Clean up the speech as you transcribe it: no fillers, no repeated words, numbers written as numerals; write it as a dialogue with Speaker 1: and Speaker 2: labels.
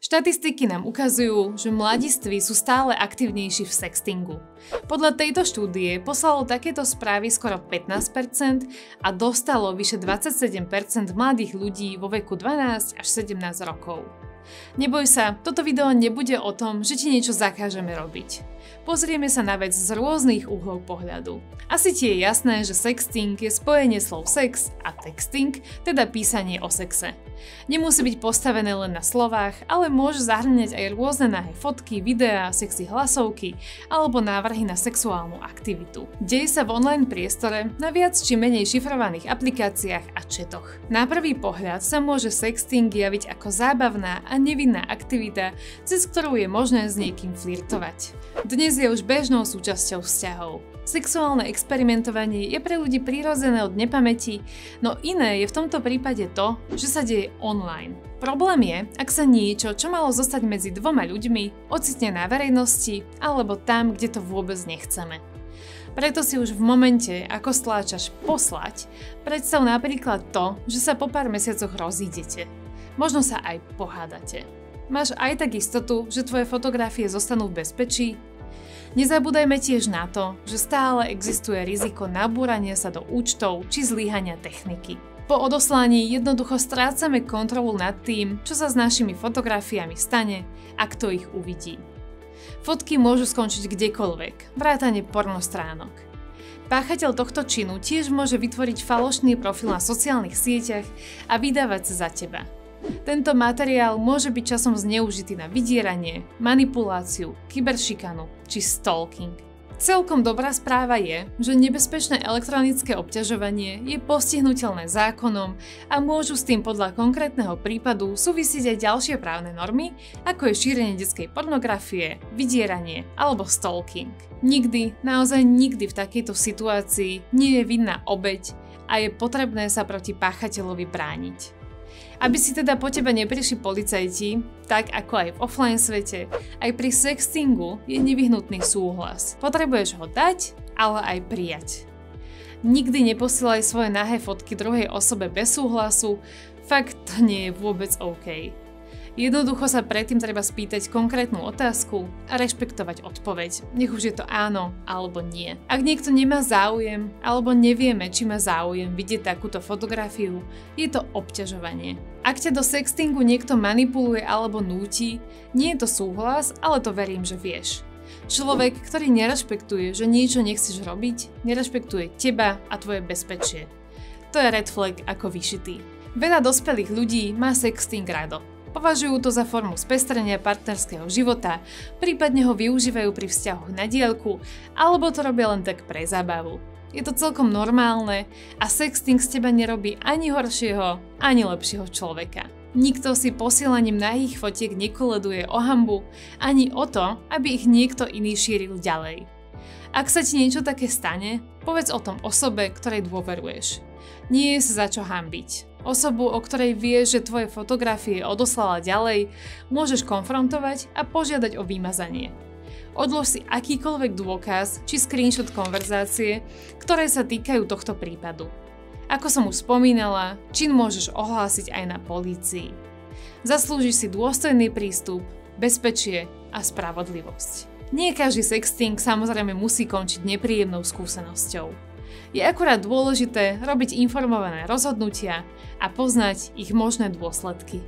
Speaker 1: Štatistiky nám ukazujú, že mladiství sú stále aktívnejší v sextingu. Podľa tejto štúdie poslalo takéto správy skoro 15% a dostalo vyše 27% mladých ľudí vo veku 12 až 17 rokov. Neboj sa, toto video nebude o tom, že ti niečo zakážeme robiť. Pozrieme sa na vec z rôznych uhlov pohľadu. Asi ti je jasné, že sexting je spojenie slov sex a texting, teda písanie o sexe. Nemusí byť postavené len na slovách, ale môže zahrňať aj rôzne nahé fotky, videá, sexy hlasovky alebo návrhy na sexuálnu aktivitu. Deje sa v online priestore na viac či menej šifrovaných aplikáciách a chatoch. Na prvý pohľad sa môže sexting javiť ako zábavná a nevinná aktivita, cez ktorú je možné s niekým flirtovať. Dnes je už bežnou súčasťou vzťahov. Sexuálne experimentovanie je pre ľudí prirodzené od nepamäti, no iné je v tomto prípade to, že sa deje online. Problém je, ak sa niečo, čo malo zostať medzi dvoma ľuďmi, ocitne na verejnosti alebo tam, kde to vôbec nechceme. Preto si už v momente, ako stláčaš poslať, predstav napríklad to, že sa po pár mesiacoch rozídete. Možno sa aj pohádate. Máš aj tak istotu, že tvoje fotografie zostanú v bezpečí? Nezabúdajme tiež na to, že stále existuje riziko nabúrania sa do účtov či zlyhania techniky. Po odoslaní jednoducho strácame kontrolu nad tým, čo sa s našimi fotografiami stane a kto ich uvidí. Fotky môžu skončiť kdekoľvek, vrátane pornostránok. Páchateľ tohto činu tiež môže vytvoriť falošný profil na sociálnych sieťach a vydávať sa za teba. Tento materiál môže byť časom zneužitý na vydieranie, manipuláciu, kyberšikanu či stalking. Celkom dobrá správa je, že nebezpečné elektronické obťažovanie je postihnuteľné zákonom a môžu s tým podľa konkrétneho prípadu súvisieť aj ďalšie právne normy, ako je šírenie detskej pornografie, vydieranie alebo stalking. Nikdy, naozaj nikdy v takejto situácii nie je vinná obeť a je potrebné sa proti páchateľovi brániť. Aby si teda po teba neprišli policajti, tak ako aj v offline svete, aj pri sextingu je nevyhnutný súhlas. Potrebuješ ho dať, ale aj prijať. Nikdy neposielaj svoje nahé fotky druhej osobe bez súhlasu, fakt to nie je vôbec OK. Jednoducho sa predtým treba spýtať konkrétnu otázku a rešpektovať odpoveď, nech už je to áno alebo nie. Ak niekto nemá záujem alebo nevieme, či má záujem vidieť takúto fotografiu, je to obťažovanie. Ak ťa do sextingu niekto manipuluje alebo núti, nie je to súhlas, ale to verím, že vieš. Človek, ktorý nerešpektuje, že niečo nechceš robiť, nerešpektuje teba a tvoje bezpečie. To je red flag ako vyšitý. Veľa dospelých ľudí má sexting rado. Považujú to za formu spestrenia partnerského života, prípadne ho využívajú pri vzťahoch na diaľku, alebo to robia len tak pre zábavu. Je to celkom normálne a sexting z teba nerobí ani horšieho, ani lepšieho človeka. Nikto si posielaním nahých fotiek nekoleduje o hanbu, ani o to, aby ich niekto iný šíril ďalej. Ak sa ti niečo také stane, povedz o tom osobe, ktorej dôveruješ. Nie je sa za čo hanbiť. Osobu, o ktorej vieš, že tvoje fotografie odoslala ďalej, môžeš konfrontovať a požiadať o vymazanie. Odlož si akýkoľvek dôkaz či screenshot konverzácie, ktoré sa týkajú tohto prípadu. Ako som už spomínala, čin môžeš ohlásiť aj na polícii. Zaslúžiš si dôstojný prístup, bezpečie a spravodlivosť. Nie každý sexting samozrejme musí končiť nepríjemnou skúsenosťou. Je akurát dôležité robiť informované rozhodnutia a poznať ich možné dôsledky.